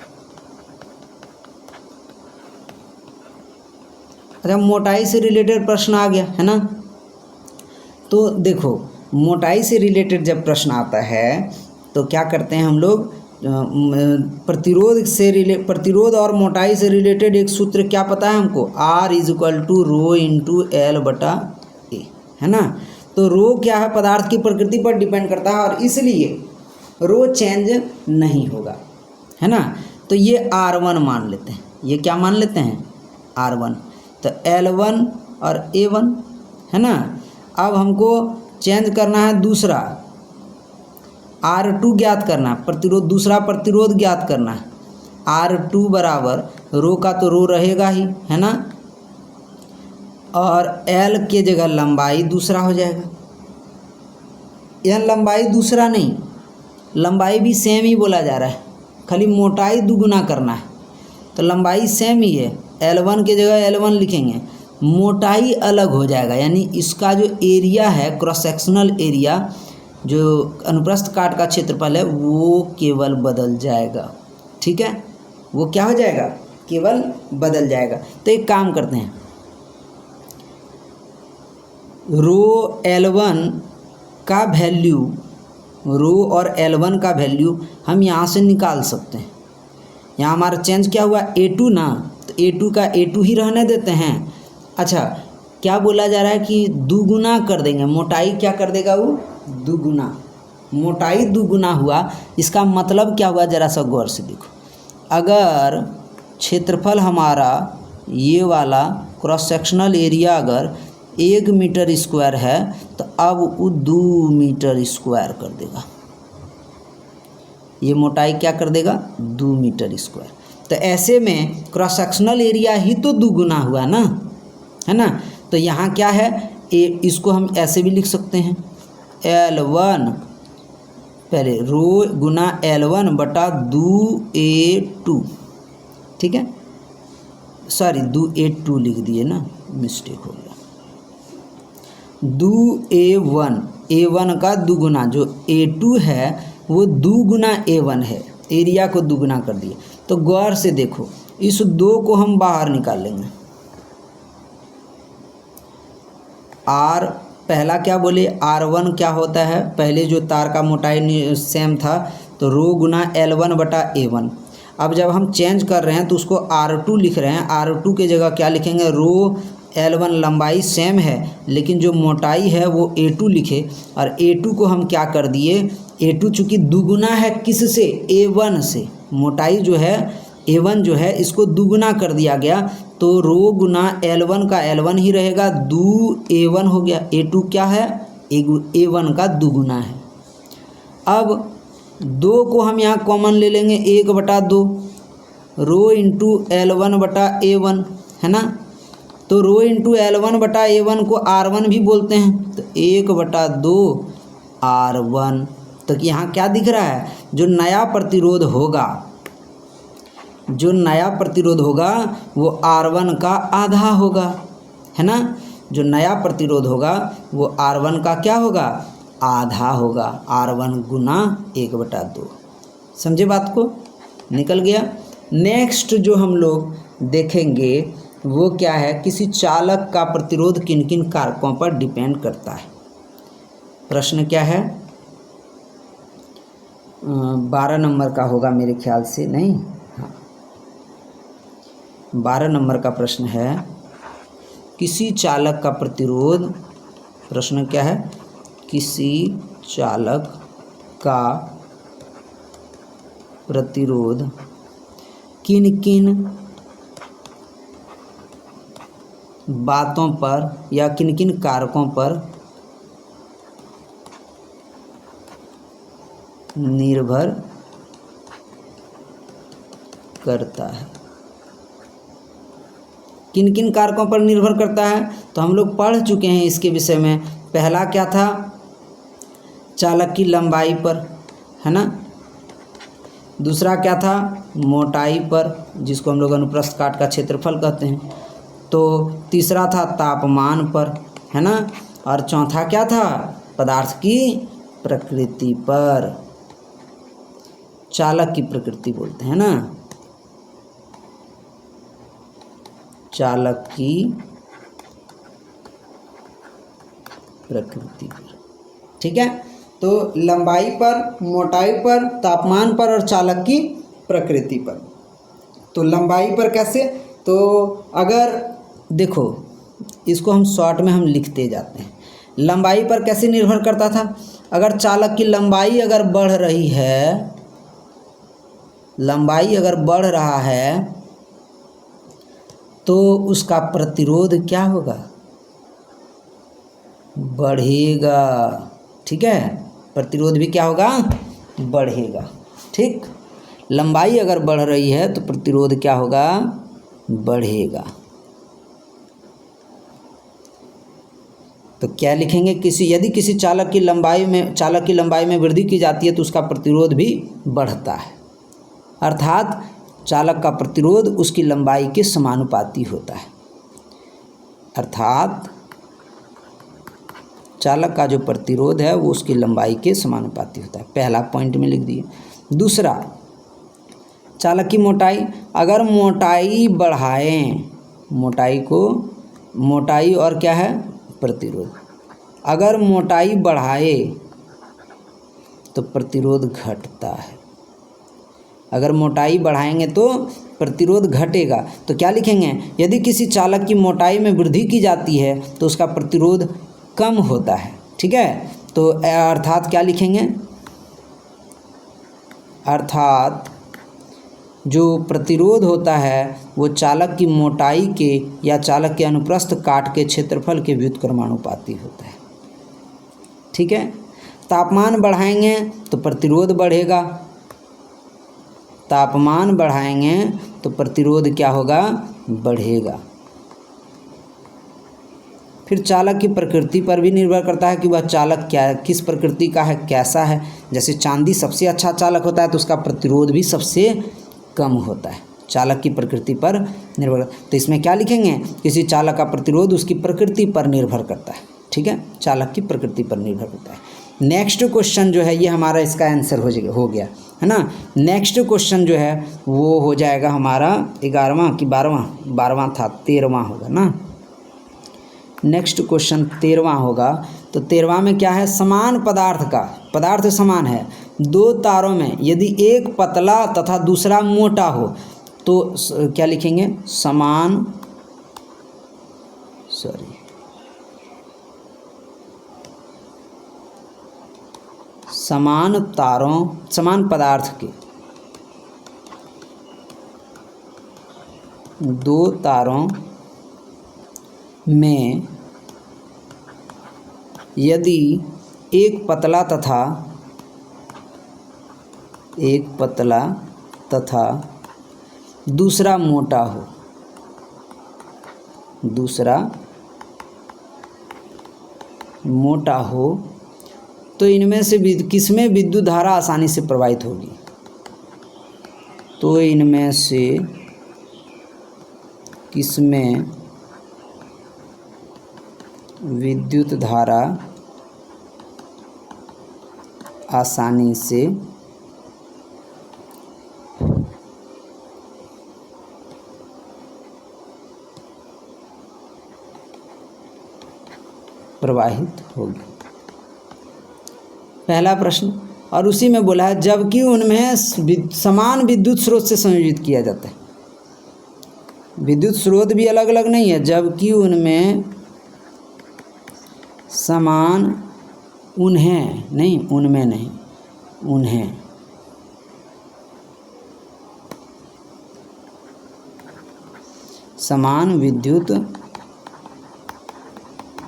अच्छा, मोटाई से रिलेटेड प्रश्न आ गया है ना। तो देखो, मोटाई से रिलेटेड जब प्रश्न आता है तो क्या करते हैं हम लोग, प्रतिरोध और मोटाई से रिलेटेड एक सूत्र क्या पता है हमको, R = ρ × L बटा A, है ना। तो रो क्या है, पदार्थ की प्रकृति पर डिपेंड करता है और इसलिए रो चेंज नहीं होगा, है ना। तो ये R1 मान लेते हैं, ये क्या मान लेते हैं, R1। तो L1 और A1, है ना। अब हमको चेंज करना है, दूसरा R2 ज्ञात करना है, दूसरा प्रतिरोध ज्ञात करना है। R2 बराबर रो का तो रो रहेगा ही, है ना, और L के जगह लंबाई दूसरा हो जाएगा। यह लंबाई दूसरा नहीं, लंबाई भी सेम ही बोला जा रहा है, खाली मोटाई दुगुना करना है। तो लंबाई सेम ही है, L1 के जगह L1 लिखेंगे, मोटाई अलग हो जाएगा, यानी इसका जो एरिया है, क्रॉस सेक्शनल एरिया, जो अनुप्रस्थ काट का क्षेत्रफल है, वो केवल बदल जाएगा, ठीक है, वो क्या हो जाएगा, केवल बदल जाएगा। तो एक काम करते हैं, रो L1 का वैल्यू, रो और L1 का वैल्यू हम यहाँ से निकाल सकते हैं। यहाँ हमारा चेंज क्या हुआ, A2 ना, तो A2 का A2 ही रहने देते हैं। अच्छा, क्या बोला जा रहा है कि दुगुना कर देंगे, मोटाई क्या कर देगा वो, दुगुना, मोटाई दुगुना हुआ। इसका मतलब क्या हुआ, ज़रा सा गौर से देखो। अगर क्षेत्रफल हमारा ये वाला क्रॉस सेक्शनल एरिया अगर 1 मीटर स्क्वायर है, तो अब वो 2 मीटर स्क्वायर कर देगा। ये मोटाई क्या कर देगा, 2 मीटर स्क्वायर। तो ऐसे में क्रॉस सेक्शनल एरिया ही तो दुगुना हुआ ना, है ना। तो यहाँ क्या है, इसको हम ऐसे भी लिख सकते हैं, L1 पहले रो गुना L1 बटा 2A2, ठीक है, सॉरी 2A2 लिख दिए ना, मिस्टेक हो गया। 2A1, A1 का दुगुना, जो A2 है वो 2 गुना A1 है, एरिया को दुगुना कर दिए। तो गौर से देखो, इस 2 को हम बाहर निकाल लेंगे। R पहला क्या बोले, R1 क्या होता है, पहले जो तार का मोटाई सेम था, तो रो गुना L1 बटा A1। अब जब हम चेंज कर रहे हैं तो उसको R2 लिख रहे हैं, R2 के जगह क्या लिखेंगे, रो L1 लंबाई सेम है लेकिन जो मोटाई है वो A2 लिखे, और A2 को हम क्या कर दिए, A2 चूँकि दुगुना है किससे, A1 से, मोटाई जो है A1 जो है इसको दुगुना कर दिया गया, तो रो गुना L1 का L1 ही रहेगा, 2A1 हो गया। A2 क्या है, A1 का दुगुना है। अब 2 को हम यहाँ कॉमन ले लेंगे, 1/2 रो इंटू L1 बटा A1, है ना। तो रो इंटू L1 बटा A1 को R1 भी बोलते हैं, तो 1/2 R1। तो यहाँ क्या दिख रहा है, जो नया प्रतिरोध होगा, जो नया प्रतिरोध होगा वो R1 का आधा होगा, है ना। जो नया प्रतिरोध होगा वो R1 का क्या होगा, आधा होगा, R1 गुना 1/2। समझे बात को, निकल गया। नेक्स्ट जो हम लोग देखेंगे वो क्या है, किसी चालक का प्रतिरोध किन किन कारकों पर डिपेंड करता है। प्रश्न क्या है, 12 नंबर का होगा मेरे ख्याल से, नहीं, हाँ 12 नंबर का प्रश्न है, किसी चालक का प्रतिरोध, प्रश्न क्या है, किसी चालक का प्रतिरोध किन किन बातों पर या किन किन कारकों पर निर्भर करता है। किन किन कारकों पर निर्भर करता है, तो हम लोग पढ़ चुके हैं इसके विषय में। पहला क्या था, चालक की लंबाई पर, है ना। दूसरा क्या था, मोटाई पर, जिसको हम लोग अनुप्रस्थ काट का क्षेत्रफल कहते हैं। तो तीसरा था तापमान पर, है ना। और चौथा क्या था, पदार्थ की प्रकृति पर, चालक की प्रकृति बोलते हैं ना, चालक की प्रकृति पर, ठीक है। तो लंबाई पर, मोटाई पर, तापमान पर और चालक की प्रकृति पर। तो लंबाई पर कैसे, तो अगर देखो इसको हम शॉर्ट में हम लिखते जाते हैं। लंबाई पर कैसे निर्भर करता था, अगर चालक की लंबाई अगर बढ़ रही है, लंबाई अगर बढ़ रहा है तो उसका प्रतिरोध क्या होगा, बढ़ेगा, ठीक है। प्रतिरोध भी क्या होगा, बढ़ेगा, ठीक। लंबाई अगर बढ़ रही है तो प्रतिरोध क्या होगा, बढ़ेगा। तो क्या लिखेंगे, यदि किसी चालक की लंबाई में वृद्धि की जाती है तो उसका प्रतिरोध भी बढ़ता है, अर्थात चालक का प्रतिरोध उसकी लंबाई के समानुपाती होता है, अर्थात चालक का जो प्रतिरोध है वो उसकी लंबाई के समानुपाती होता है। पहला पॉइंट में लिख दिए। दूसरा, चालक की मोटाई, अगर मोटाई बढ़ाएं, मोटाई और क्या है, प्रतिरोध, अगर मोटाई बढ़ाए तो प्रतिरोध घटता है। अगर मोटाई बढ़ाएंगे तो प्रतिरोध घटेगा। तो क्या लिखेंगे, यदि किसी चालक की मोटाई में वृद्धि की जाती है तो उसका प्रतिरोध कम होता है। ठीक है, तो अर्थात क्या लिखेंगे, अर्थात जो प्रतिरोध होता है वो चालक की मोटाई के या चालक के अनुप्रस्थ काट के क्षेत्रफल के व्युत्क्रमानुपाती होता है। ठीक है, तापमान बढ़ाएंगे तो प्रतिरोध बढ़ेगा, तापमान बढ़ाएंगे तो प्रतिरोध क्या होगा, बढ़ेगा। फिर चालक की प्रकृति पर भी निर्भर करता है कि वह चालक क्या किस प्रकृति का है, कैसा है। जैसे चांदी सबसे अच्छा चालक होता है तो उसका प्रतिरोध भी सबसे कम होता है, चालक की प्रकृति पर निर्भर। तो इसमें क्या लिखेंगे, किसी चालक का प्रतिरोध उसकी प्रकृति पर निर्भर करता है। ठीक है, चालक की प्रकृति पर निर्भर करता है। नेक्स्ट क्वेश्चन जो है ये हमारा इसका आंसर हो गया है ना। नेक्स्ट क्वेश्चन जो है वो हो जाएगा हमारा 11वां कि 12वां था, 13वां होगा ना। नेक्स्ट क्वेश्चन 13वां होगा। तो 13वां में क्या है, समान पदार्थ समान है, दो तारों में यदि एक पतला तथा दूसरा मोटा हो तो क्या लिखेंगे, समान पदार्थ के दो तारों में यदि एक पतला तथा दूसरा मोटा हो तो इनमें से किसमें विद्युत धारा आसानी से प्रवाहित होगी, तो इनमें से किसमें विद्युत धारा आसानी से प्रवाहित होगी। पहला प्रश्न, और उसी में बोला है जबकि उनमें समान विद्युत स्रोत से संयोजित किया जाता है। विद्युत स्रोत भी अलग अलग नहीं है, जबकि उनमें समान उन्हें समान विद्युत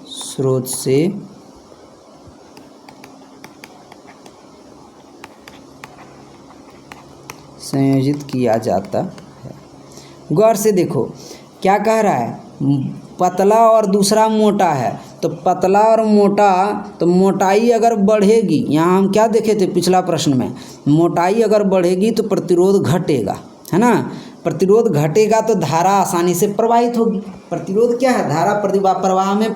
स्रोत से संयोजित किया जाता है। गौर से देखो क्या कह रहा है, पतला और दूसरा मोटा है, तो पतला और मोटा, तो मोटाई अगर बढ़ेगी, यहाँ हम क्या देखे थे पिछला प्रश्न में, मोटाई अगर बढ़ेगी तो प्रतिरोध घटेगा, है ना। प्रतिरोध घटेगा तो धारा आसानी से प्रवाहित होगी। प्रतिरोध क्या है, धारा प्रवाह में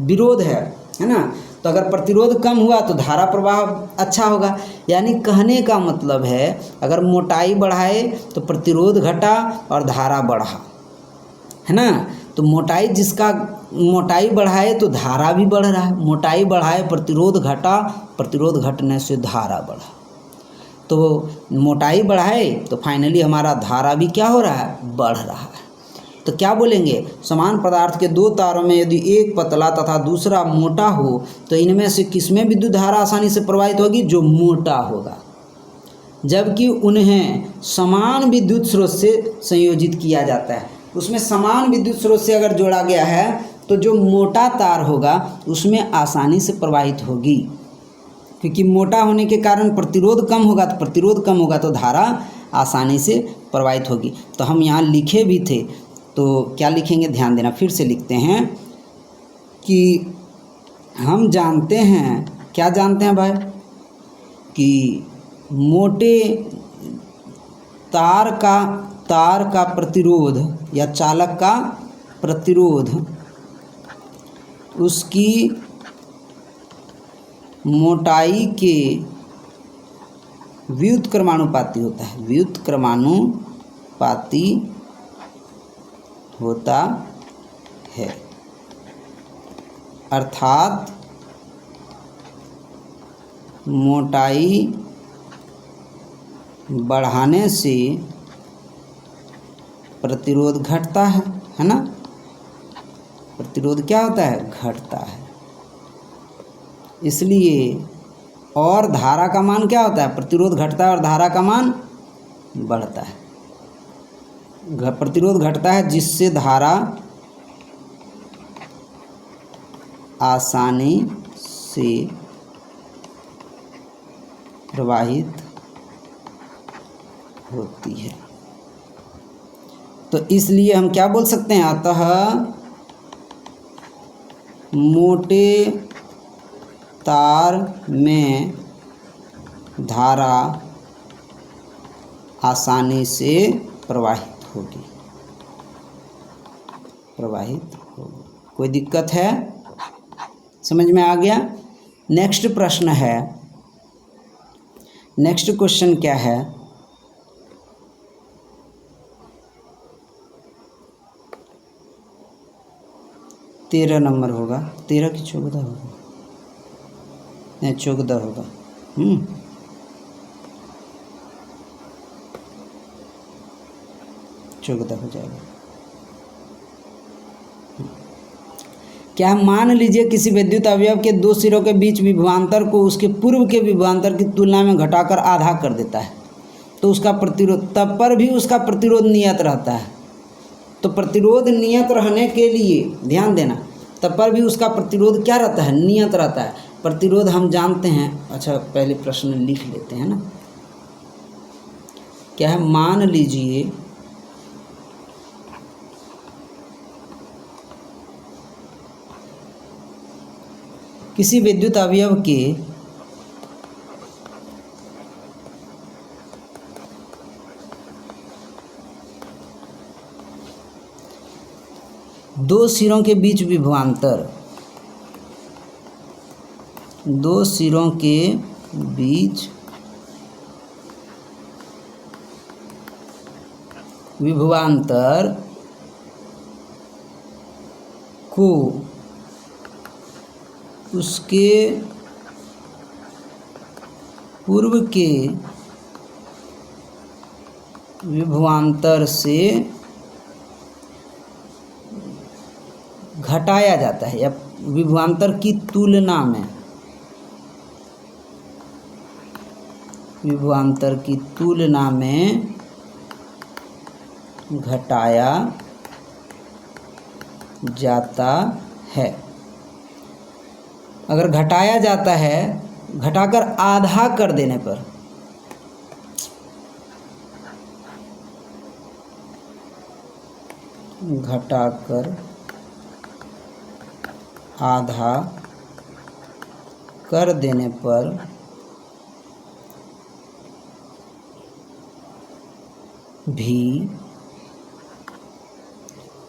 विरोध है ना। तो अगर प्रतिरोध कम हुआ तो धारा प्रवाह अच्छा होगा। यानी कहने का मतलब है अगर मोटाई बढ़ाए तो प्रतिरोध घटा और धारा बढ़ा, है ना। तो मोटाई बढ़ाए तो धारा भी बढ़ रहा है, मोटाई बढ़ाए प्रतिरोध घटा, प्रतिरोध घटने से धारा बढ़ा। तो मोटाई बढ़ाए तो फाइनली हमारा धारा भी क्या हो रहा है, बढ़ रहा है। तो क्या बोलेंगे, समान पदार्थ के दो तारों में यदि एक पतला तथा दूसरा मोटा हो तो इनमें से किसमें विद्युत धारा आसानी से प्रवाहित होगी, जो मोटा होगा। जबकि उन्हें समान विद्युत स्रोत से संयोजित किया जाता है। उसमें समान विद्युत स्रोत से अगर जोड़ा गया है तो जो मोटा तार होगा उसमें आसानी से प्रवाहित होगी, क्योंकि मोटा होने के कारण प्रतिरोध कम होगा, तो प्रतिरोध कम होगा तो धारा आसानी से प्रवाहित होगी। तो हम यहाँ लिखे भी थे, तो क्या लिखेंगे, ध्यान देना, फिर से लिखते हैं कि हम जानते हैं, क्या जानते हैं भाई, कि मोटे तार का प्रतिरोध या चालक का प्रतिरोध उसकी मोटाई के व्युत्क्रमानुपाती होता है, व्युत्क्रमानुपाती होता है। अर्थात मोटाई बढ़ाने से प्रतिरोध घटता है ना। प्रतिरोध क्या होता है, घटता है। इसलिए और धारा का मान क्या होता है, प्रतिरोध घटता है और धारा का मान बढ़ता है। प्रतिरोध घटता है जिससे धारा आसानी से प्रवाहित होती है। तो इसलिए हम क्या बोल सकते हैं, अतः मोटे तार में धारा आसानी से प्रवाहित होगी। कोई दिक्कत है, समझ में आ गया। नेक्स्ट प्रश्न है, नेक्स्ट क्वेश्चन क्या है, तेरह नंबर होगा, 13 की 14 होगा, नहीं 14 होगा। 14 हो जाएगा। क्या मान लीजिए किसी विद्युत अवयव के दो सिरों के बीच विभवांतर को उसके पूर्व के विभवांतर की तुलना में घटाकर आधा कर देता है, तो उसका प्रतिरोध, तब पर भी उसका प्रतिरोध नियत रहता है। तो प्रतिरोध नियत रहने के लिए ध्यान देना, तब पर भी उसका प्रतिरोध क्या रहता है, नियत रहता है। प्रतिरोध हम जानते हैं, अच्छा पहले प्रश्न लिख लेते हैं ना। क्या है, मान लीजिए किसी विद्युत अवयव के दो सिरों के बीच विभवांतर, दो सिरों के बीच विभवांतर को उसके पूर्व के विभवांतर से घटाया जाता है, या विभवांतर की तुलना में, विभवांतर की तुलना में घटाया जाता है। अगर घटाया जाता है, घटाकर आधा कर देने पर, घटाकर आधा कर देने पर भी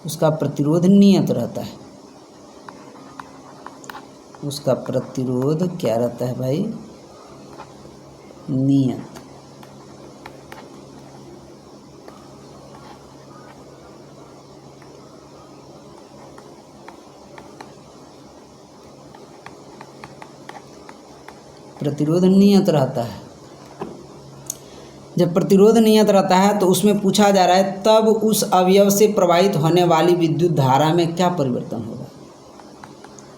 उसका प्रतिरोध नियत रहता है। उसका प्रतिरोध क्या रहता है भाई, नियत। प्रतिरोध नियत रहता है। जब प्रतिरोध नियत रहता है तो उसमें पूछा जा रहा है तब उस अवयव से प्रवाहित होने वाली विद्युत धारा में क्या परिवर्तन होगा।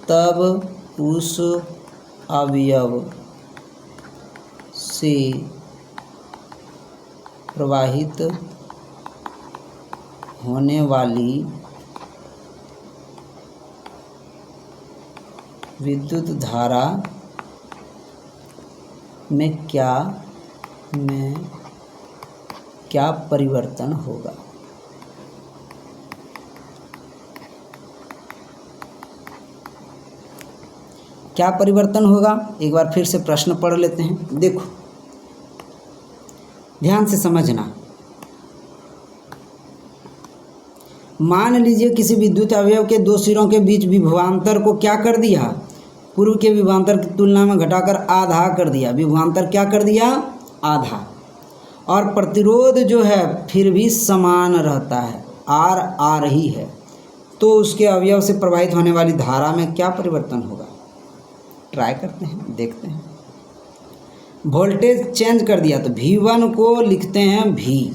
तब उस अवयव से प्रवाहित होने वाली विद्युत धारा में क्या परिवर्तन होगा। क्या परिवर्तन होगा, एक बार फिर से प्रश्न पढ़ लेते हैं। देखो ध्यान से समझना। मान लीजिए किसी विद्युत अवयव के दो सिरों के बीच विभवांतर को क्या कर दिया, पूर्व के विभवांतर की तुलना में घटाकर आधा कर दिया। विभवांतर क्या कर दिया, आधा। और प्रतिरोध जो है फिर भी समान रहता है, आर ही है। तो उसके अवयव से प्रवाहित होने वाली धारा में क्या परिवर्तन होगा, ट्राई करते हैं, देखते हैं। वोल्टेज चेंज कर दिया तो V1 को लिखते हैं V,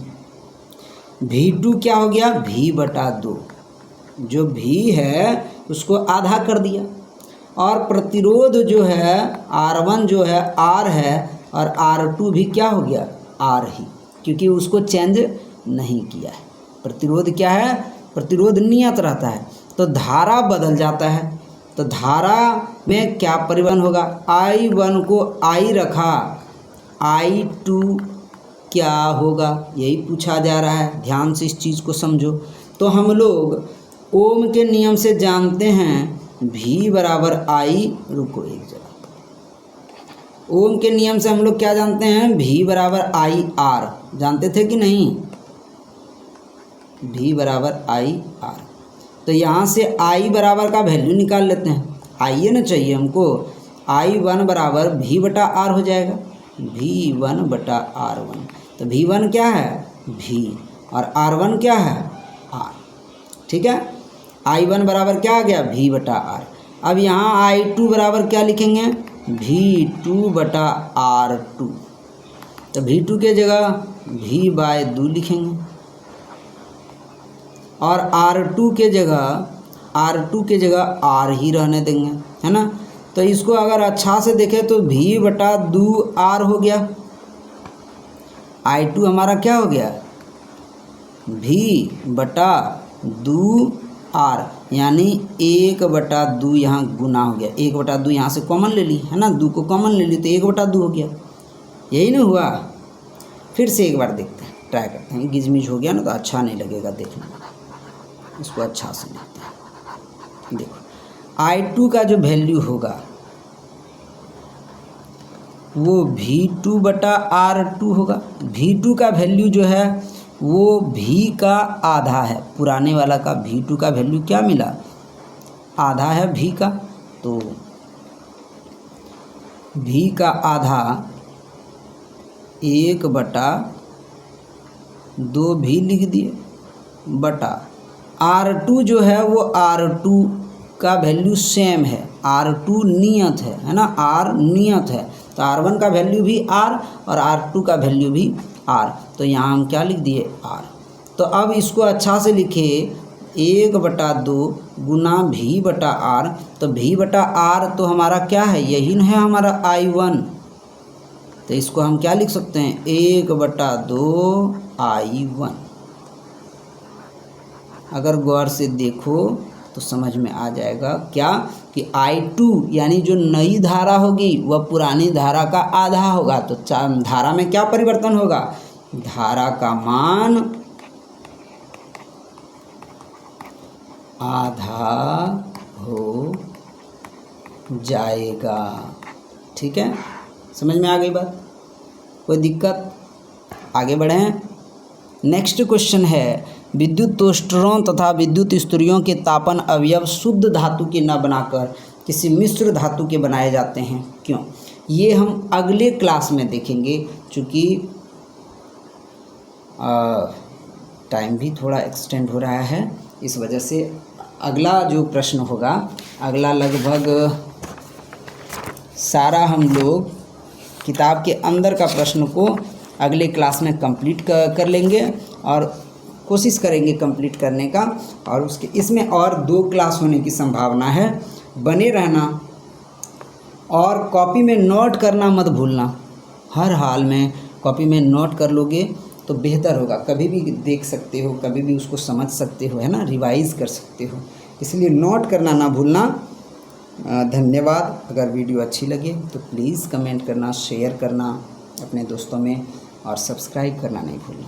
V2 क्या हो गया V/2, जो V है उसको आधा कर दिया, और प्रतिरोध जो है R1 जो है R है, और R2 भी क्या हो गया R ही, क्योंकि उसको चेंज नहीं किया है। प्रतिरोध क्या है, प्रतिरोध नियत रहता है, तो धारा बदल जाता है। तो धारा में क्या परिवर्तन होगा, I1 को I रखा, I2 क्या होगा, यही पूछा जा रहा है। ध्यान से इस चीज़ को समझो। तो हम लोग ओम के नियम से जानते हैं V बराबर I, रुको एक जगह, ओम के नियम से हम लोग क्या जानते हैं, V बराबर IR, जानते थे कि नहीं, V बराबर IR। तो यहाँ से I बराबर का वैल्यू निकाल लेते हैं, आइए ना चाहिए हमको, I1 बराबर V/R हो जाएगा, V1/R1। तो V1 क्या है V, और R1 क्या है R, ठीक है। I1 बराबर क्या आ गया V/R। अब यहाँ I2 बराबर क्या लिखेंगे V2/R2, तो V2 के जगह V/2 लिखेंगे, और R2 के जगह R ही रहने देंगे, है ना। तो इसको अगर अच्छा से देखें तो V/2R हो गया, I2 हमारा क्या हो गया V/2R, यानी 1/2 यहाँ गुना हो गया, 1/2 यहाँ से कॉमन ले ली, है ना, 2 को कॉमन ले ली तो 1/2 हो गया, यही ना हुआ। फिर से एक बार देखते हैं, ट्राई करते हैं, गिजमिज हो गया ना तो अच्छा नहीं लगेगा देखने में, इसको अच्छा से लिखते हैं। देखो I2 का जो वैल्यू होगा वो V2/R2 होगा। V2 का वैल्यू जो है वो V का आधा है, पुराने वाला का V2 का वैल्यू क्या मिला, आधा है V का, तो V का आधा 1/2 भी लिख दिए, बटा R2 जो है वो R2 का वैल्यू सेम है, R2 नियत है ना, R नियत है, तो R1 का वैल्यू भी R और R2 का वैल्यू भी R, तो यहाँ हम क्या लिख दिए R। तो अब इसको अच्छा से लिखे 1/2 गुना V/R, तो V/R तो हमारा क्या है, यही है हमारा I1, तो इसको हम क्या लिख सकते हैं 1/2 I1। अगर गौर से देखो तो समझ में आ जाएगा क्या कि I2 यानी जो नई धारा होगी वह पुरानी धारा का आधा होगा, तो धारा में क्या परिवर्तन होगा, धारा का मान आधा हो जाएगा, ठीक है। समझ में आ गई बात, कोई दिक्कत, आगे बढ़ें। नेक्स्ट क्वेश्चन है, विद्युत तोष्टरों तथा विद्युत स्त्रियों के तापन अवयव शुद्ध धातु के न बनाकर किसी मिश्र धातु के बनाए जाते हैं, क्यों? ये हम अगले क्लास में देखेंगे, चूँकि टाइम भी थोड़ा एक्सटेंड हो रहा है, इस वजह से अगला जो प्रश्न होगा, अगला लगभग सारा हम लोग किताब के अंदर का प्रश्न को अगले क्लास में कंप्लीट कर लेंगे, और कोशिश करेंगे कंप्लीट करने का, और उसके इसमें और 2 क्लास होने की संभावना है। बने रहना, और कॉपी में नोट करना मत भूलना, हर हाल में कॉपी में नोट कर लोगे तो बेहतर होगा, कभी भी देख सकते हो, कभी भी उसको समझ सकते हो, है ना, रिवाइज़ कर सकते हो, इसलिए नोट करना ना भूलना। धन्यवाद। अगर वीडियो अच्छी लगे तो प्लीज़ कमेंट करना, शेयर करना अपने दोस्तों में, और सब्सक्राइब करना नहीं भूलना।